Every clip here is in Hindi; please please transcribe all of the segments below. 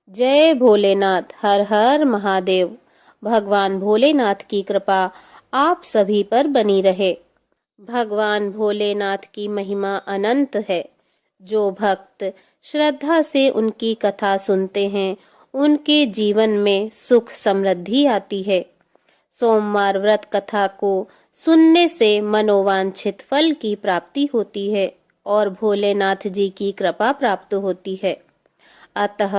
जय भोलेनाथ। हर हर महादेव। भगवान भोलेनाथ की कृपा आप सभी पर बनी रहे। भगवान भोलेनाथ की महिमा अनंत है। जो भक्त श्रद्धा से उनकी कथा सुनते हैं उनके जीवन में सुख समृद्धि आती है। सोमवार व्रत कथा को सुनने से मनोवांछित फल की प्राप्ति होती है और भोलेनाथ जी की कृपा प्राप्त होती है। अतः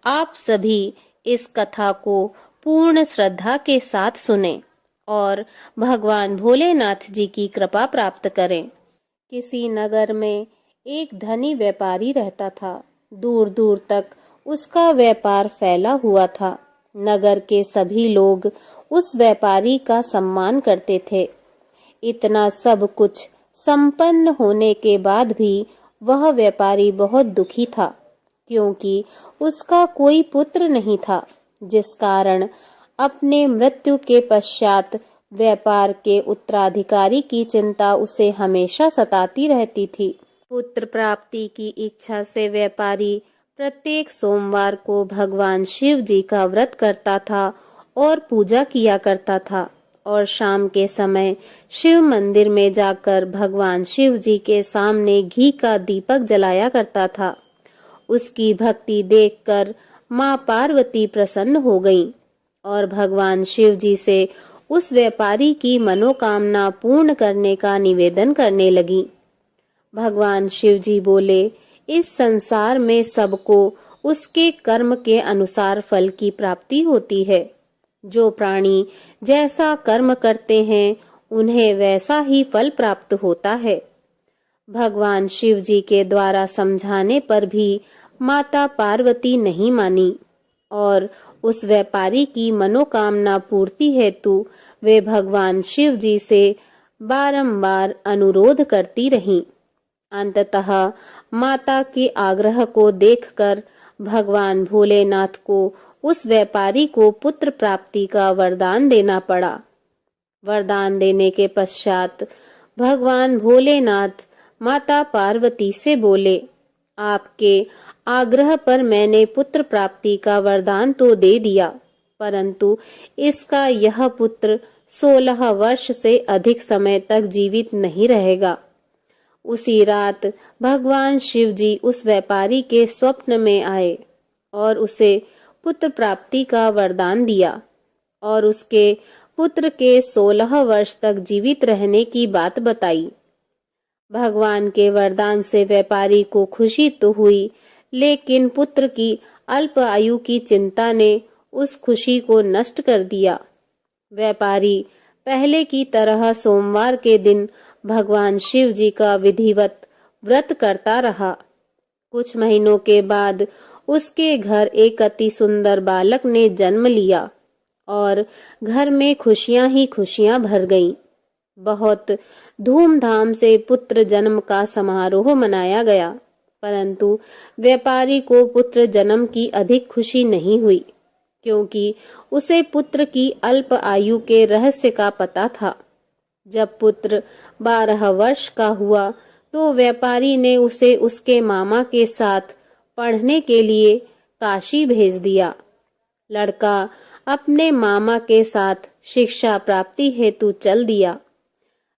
आप सभी इस कथा को पूर्ण श्रद्धा के साथ सुनें और भगवान भोलेनाथ जी की कृपा प्राप्त करें। किसी नगर में एक धनी व्यापारी रहता था। दूर दूर तक उसका व्यापार फैला हुआ था। नगर के सभी लोग उस व्यापारी का सम्मान करते थे। इतना सब कुछ संपन्न होने के बाद भी वह व्यापारी बहुत दुखी था, क्योंकि उसका कोई पुत्र नहीं था, जिस कारण अपने मृत्यु के पश्चात व्यापार के उत्तराधिकारी की चिंता उसे हमेशा सताती रहती थी। पुत्र प्राप्ति की इच्छा से व्यापारी प्रत्येक सोमवार को भगवान शिव जी का व्रत करता था और पूजा किया करता था और शाम के समय शिव मंदिर में जाकर भगवान शिव जी के सामने घी का दीपक जलाया करता था। उसकी भक्ति देखकर माँ पार्वती प्रसन्न हो गईं और भगवान शिव जी से उस व्यापारी की मनोकामना पूर्ण करने का निवेदन करने लगी। भगवान शिव जी बोले, इस संसार में सबको उसके कर्म के अनुसार फल की प्राप्ति होती है। जो प्राणी जैसा कर्म करते हैं उन्हें वैसा ही फल प्राप्त होता है। भगवान शिव जी के द्वारा समझाने पर भी माता पार्वती नहीं मानी और उस व्यापारी की मनोकामना पूर्ति हेतु वे भगवान शिव जी से बारंबार अनुरोध करती रहीं। अंततः माता के आग्रह को देखकर भगवान भोलेनाथ को उस व्यापारी को पुत्र प्राप्ति का वरदान देना पड़ा। वरदान देने के पश्चात भगवान भोलेनाथ माता पार्वती से बोले, आपके आग्रह पर मैंने पुत्र प्राप्ति का वरदान तो दे दिया, परंतु इसका यह पुत्र 16 वर्ष से अधिक समय तक जीवित नहीं रहेगा। उसी रात भगवान शिव जी उस व्यापारी के स्वप्न में आए और उसे पुत्र प्राप्ति का वरदान दिया और उसके पुत्र के 16 वर्ष तक जीवित रहने की बात बताई। भगवान के वरदान से व्यापारी को खुशी तो हुई, लेकिन पुत्र की अल्प आयु की चिंता ने उस खुशी को नष्ट कर दिया। व्यापारी पहले की तरह सोमवार के दिन भगवान शिव जी का विधिवत व्रत करता रहा। कुछ महीनों के बाद उसके घर एक अति सुंदर बालक ने जन्म लिया और घर में खुशियां ही खुशियां भर गईं। बहुत धूमधाम से पुत्र जन्म का समारोह मनाया गया, परंतु व्यापारी को पुत्र जन्म की अधिक खुशी नहीं हुई, क्योंकि उसे पुत्र की अल्प आयु के रहस्य का पता था। जब पुत्र 12 वर्ष का हुआ तो व्यापारी ने उसे उसके मामा के साथ पढ़ने के लिए काशी भेज दिया। लड़का अपने मामा के साथ शिक्षा प्राप्ति हेतु चल दिया।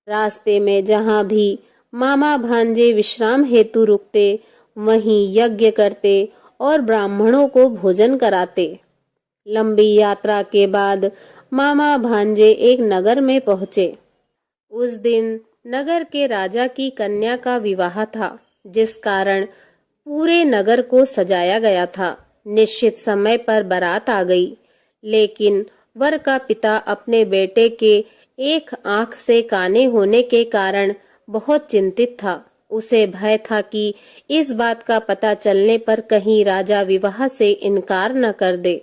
रास्ते में जहाँ भी मामा भांजे विश्राम हेतु रुकते, वहीं यज्ञ करते और ब्राह्मणों को भोजन कराते। लंबी यात्रा के बाद मामा भांजे एक नगर में पहुंचे। उस दिन नगर के राजा की कन्या का विवाह था, जिस कारण पूरे नगर को सजाया गया था। निश्चित समय पर बारात आ गई, लेकिन वर का पिता अपने बेटे के एक आंख से काने होने के कारण बहुत चिंतित था। उसे भय था कि इस बात का पता चलने पर कहीं राजा विवाह से इनकार न कर दे,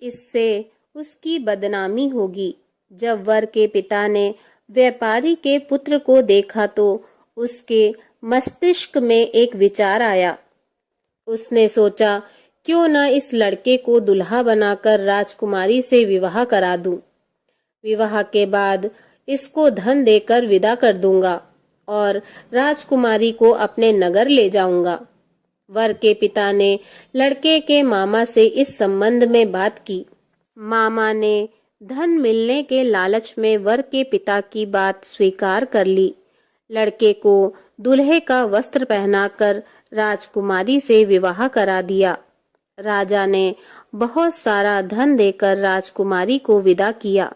इससे उसकी बदनामी होगी। जब वर के पिता ने व्यापारी के पुत्र को देखा तो उसके मस्तिष्क में एक विचार आया। उसने सोचा, क्यों न इस लड़के को दुल्हा बनाकर राजकुमारी से विवाह करा दूं। विवाह के बाद इसको धन देकर विदा कर दूंगा और राजकुमारी को अपने नगर ले जाऊंगा। वर के पिता ने लड़के के मामा से इस संबंध में बात की। मामा ने धन मिलने के लालच में वर के पिता की बात स्वीकार कर ली। लड़के को दूल्हे का वस्त्र पहनाकर राजकुमारी से विवाह करा दिया। राजा ने बहुत सारा धन देकर राजकुमारी को विदा किया।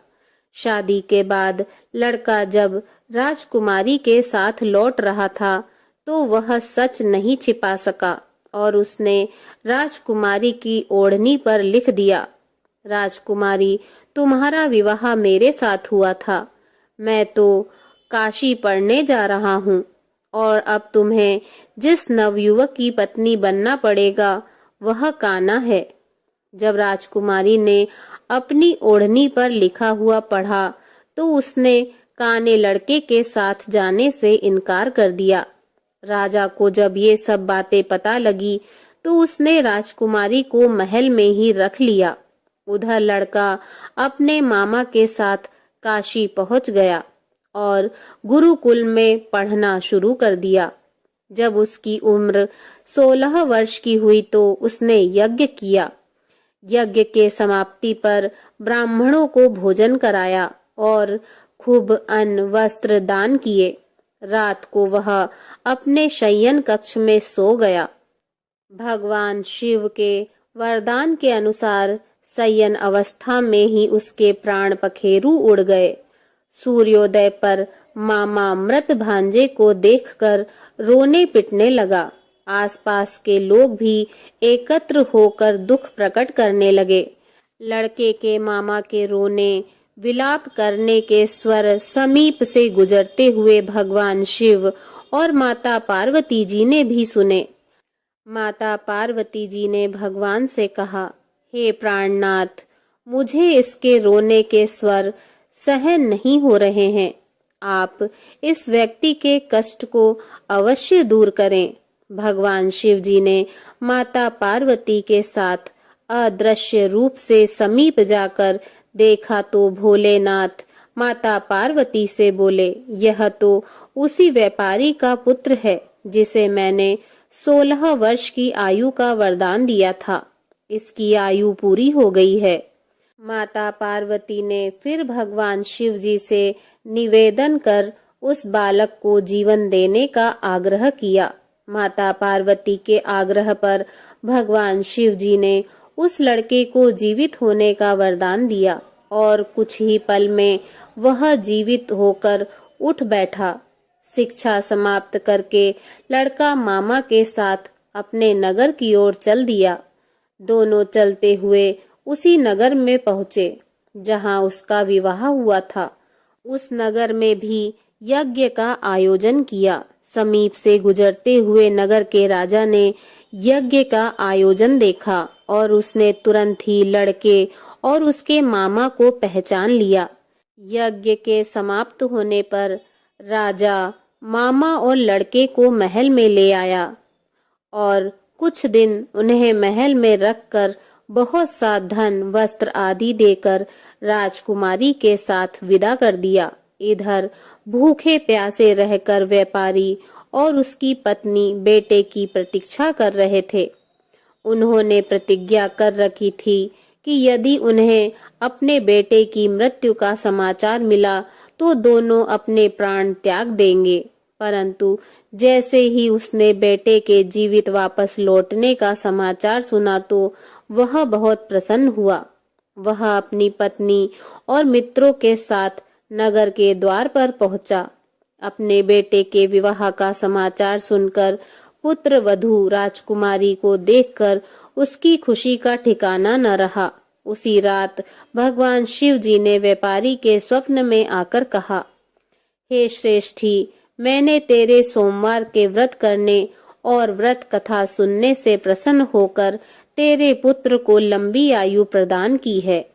शादी के बाद लड़का जब राजकुमारी के साथ लौट रहा था तो वह सच नहीं छिपा सका और उसने राजकुमारी की ओढ़नी पर लिख दिया, राजकुमारी, तुम्हारा विवाह मेरे साथ हुआ था। मैं तो काशी पढ़ने जा रहा हूँ और अब तुम्हें जिस नवयुवक की पत्नी बनना पड़ेगा वह कान्हा है। जब राजकुमारी ने अपनी ओढ़नी पर लिखा हुआ पढ़ा तो उसने काने लड़के के साथ जाने से इनकार कर दिया। राजा को जब ये सब बातें पता लगी तो उसने राजकुमारी को महल में ही रख लिया। उधर लड़का अपने मामा के साथ काशी पहुंच गया और गुरुकुल में पढ़ना शुरू कर दिया। जब उसकी उम्र 16 वर्ष की हुई तो उसने यज्ञ किया। यज्ञ के समाप्ति पर ब्राह्मणों को भोजन कराया और खूब अन्न वस्त्र दान किए। रात को वह अपने शयन कक्ष में सो गया। भगवान शिव के वरदान के अनुसार शयन अवस्था में ही उसके प्राण पखेरु उड़ गए। सूर्योदय पर मामा मृत भांजे को देखकर रोने पिटने लगा। आसपास के लोग भी एकत्र होकर दुख प्रकट करने लगे। लड़के के मामा के रोने विलाप करने के स्वर समीप से गुजरते हुए भगवान शिव और माता पार्वती जी ने भी सुने। माता पार्वती जी ने भगवान से कहा, हे प्राणनाथ, मुझे इसके रोने के स्वर सहन नहीं हो रहे हैं। आप इस व्यक्ति के कष्ट को अवश्य दूर करें। भगवान शिव जी ने माता पार्वती के साथ अदृश्य रूप से समीप जाकर देखा तो भोलेनाथ माता पार्वती से बोले, यह तो उसी व्यापारी का पुत्र है जिसे मैंने 16 वर्ष की आयु का वरदान दिया था। इसकी आयु पूरी हो गई है। माता पार्वती ने फिर भगवान शिव जी से निवेदन कर उस बालक को जीवन देने का आग्रह किया। माता पार्वती के आग्रह पर भगवान शिव जी ने उस लड़के को जीवित होने का वरदान दिया और कुछ ही पल में वह जीवित होकर उठ बैठा। शिक्षा समाप्त करके लड़का मामा के साथ अपने नगर की ओर चल दिया। दोनों चलते हुए उसी नगर में पहुंचे जहां उसका विवाह हुआ था। उस नगर में भी यज्ञ का आयोजन किया। समीप से गुजरते हुए नगर के राजा ने यज्ञ का आयोजन देखा और उसने तुरंत ही लड़के और उसके मामा को पहचान लिया। यज्ञ के समाप्त होने पर राजा मामा और लड़के को महल में ले आया और कुछ दिन उन्हें महल में रखकर बहुत सा धन वस्त्र आदि देकर राजकुमारी के साथ विदा कर दिया। इधर भूखे प्यासे रहकर व्यापारी और उसकी पत्नी बेटे की प्रतीक्षा कर रहे थे। उन्होंने प्रतिज्ञा कर रखी थी कि यदि उन्हें अपने बेटे की मृत्यु का समाचार मिला तो दोनों अपने प्राण त्याग देंगे। परंतु जैसे ही उसने बेटे के जीवित वापस लौटने का समाचार सुना तो वह बहुत प्रसन्न हुआ। वह अपनी पत्नी और मित्रों के साथ नगर के द्वार पर पहुंचा। अपने बेटे के विवाह का समाचार सुनकर पुत्र वधू राजकुमारी को देखकर उसकी खुशी का ठिकाना न रहा। उसी रात भगवान शिव जी ने व्यापारी के स्वप्न में आकर कहा, हे श्रेष्ठी, मैंने तेरे सोमवार के व्रत करने और व्रत कथा सुनने से प्रसन्न होकर तेरे पुत्र को लंबी आयु प्रदान की है।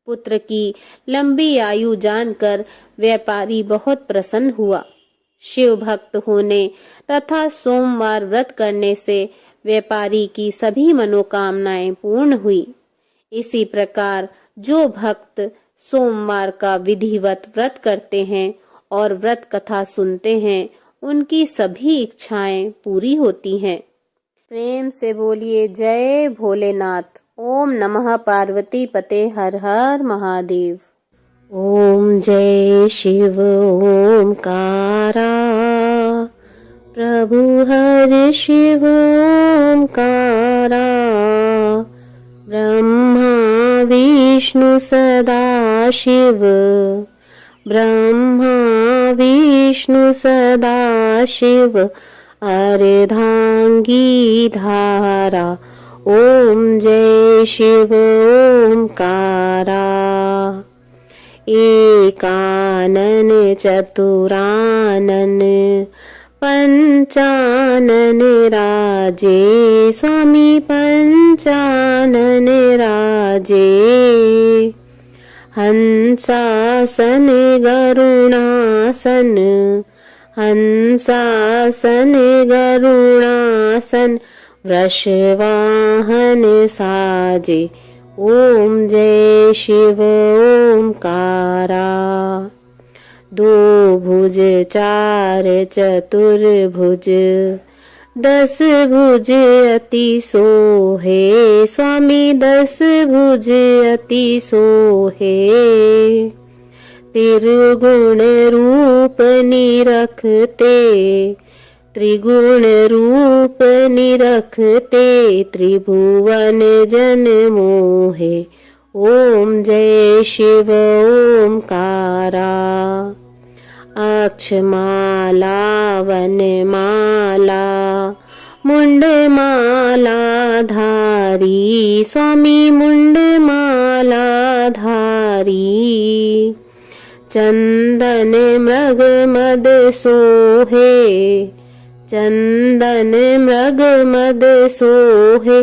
पुत्र की लंबी आयु जानकर व्यापारी बहुत प्रसन्न हुआ। शिव भक्त होने तथा सोमवार व्रत करने से व्यापारी की सभी मनोकामनाएं पूर्ण हुई। इसी प्रकार जो भक्त सोमवार का विधिवत व्रत करते हैं और व्रत कथा सुनते हैं, उनकी सभी इच्छाएं पूरी होती हैं। प्रेम से बोलिए जय भोलेनाथ। ओम नमः पार्वती पते हर हर महादेव। ओम जय शिव ओमकारा, प्रभु हर शिव ओमकारा, ब्रह्मा विष्णु सदा शिव, ब्रह्मा विष्णु सदा शिव, अर्धांगी धारा। ओम जय शिव ओमकारा, एकानन चतुरानन पंचानन राजे, स्वामी पंचानन राजे, हंसासन गरुणासन, हंसासन गरुणासन, वृषवाहन साजे। ओम जय शिव ओमकारा, दो भुज चार चतुर्भुज, 10 भुज अति सोहे, स्वामी 10 भुज अति सोहे, त्रिगुण रूप निरखते, त्रिगुण रूप निरखते, त्रिभुवन जन मोहे। ओम जय शिव ओमकारा, अक्षमाला वनमाला, मुंडमाला धारी, स्वामी मुंडमाला धारी, चंदन मृग मद सोहे, चंदन मृग मद सोहे,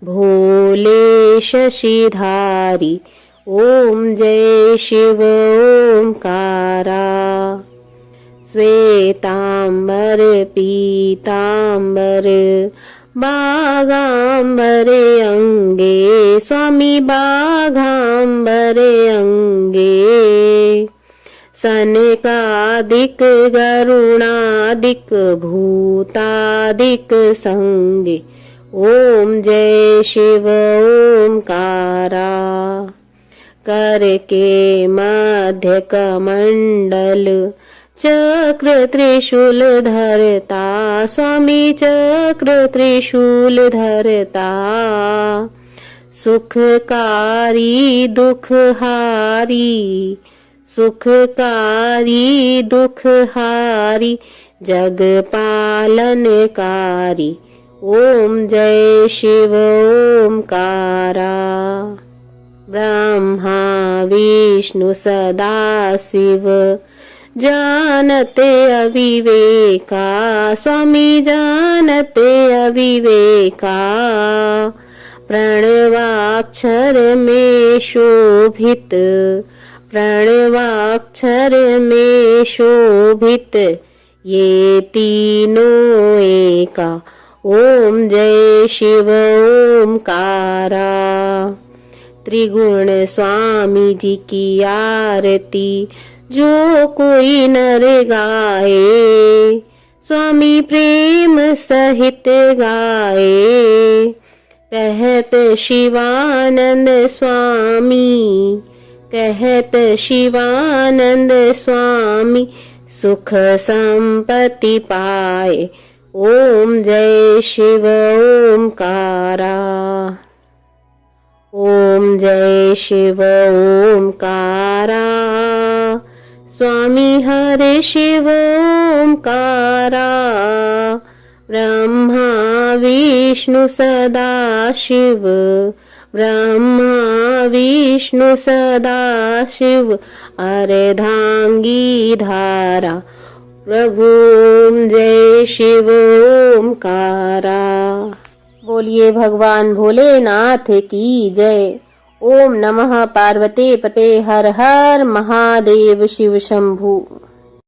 भोले शशिधारी। ओम जय शिव ओमकारा, श्वेतांबर पीतांबर, बागांबर अंगे, स्वामी बागांबर अंगे, सनकादिक गरुणादिक भूतादिक संगे। ओम जय शिव ओमकारा, कर के मध्य कमंडल, चक्र त्रिशूल धरता, स्वामी चक्र त्रिशूल धरता, सुखकारी दुखहारी, सुखकारी दुखहारी, जग पालनकारी। ओम जय शिव ओमकारा, ब्रह्मा विष्णु सदा शिव, जानते अविवेका, स्वामी जानते अविवेका, प्रणवाक्षर में शोभित, प्रणवाक्षर में शोभित, ये तीनों एका। ओम जय शिव ओमकारा, त्रिगुण स्वामी जी की आरती जो कोई नर गाए, स्वामी प्रेम सहित गाए, कहत शिवानंद स्वामी, कहत शिवानंद स्वामी, सुख संपत्ति पाए। ओम जय शिव ओमकारा, ओम जय शिव ओमकारा, स्वामी हरे शिव ओमकारा, ब्रह्मा विष्णु सदा शिव, ब्रह्मा विष्णु सदा शिव, अर्धांगी धारा। प्रभु जय शिव ओमकारा। बोलिए भगवान भोलेनाथ की जय। ओम नमः पार्वती पते हर हर महादेव शिव शंभु।